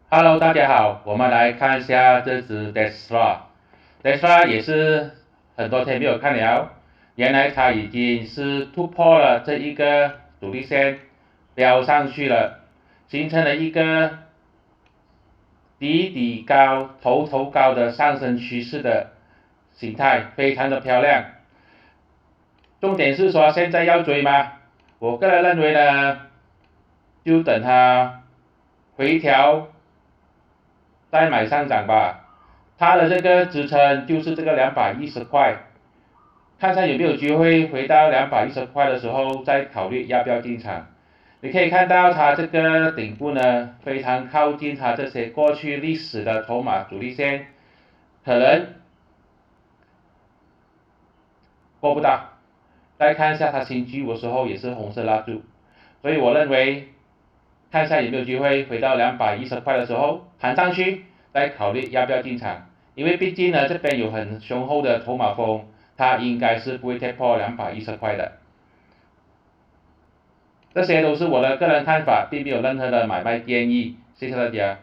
Hello，大家好，我们来看一下这只 Tesla。Tesla 也是很多天没有看了，原来它已经是突破了这一个阻力线，飙上去了，形成了一个底底高、头头高的上升趋势的形态，非常的漂亮。重点是说现在要追吗？我个人认为呢，就等它回调再买上涨吧。它的这个支撑就是这个210块，看看有没有机会回到210块的时候再考虑要不要进场。你可以看到它这个顶部呢，非常靠近它这些过去历史的筹码阻力线，可能过不到。再看一下它新巨的时候也是红色蜡烛，所以我认为看一下有没有机会回到210块的时候弹上去，再考虑要不要进场。因为毕竟呢这边有很雄厚的筹码峰，它应该是不会跌破210块的。这些都是我的个人看法，并没有任何的买卖建议，谢谢大家。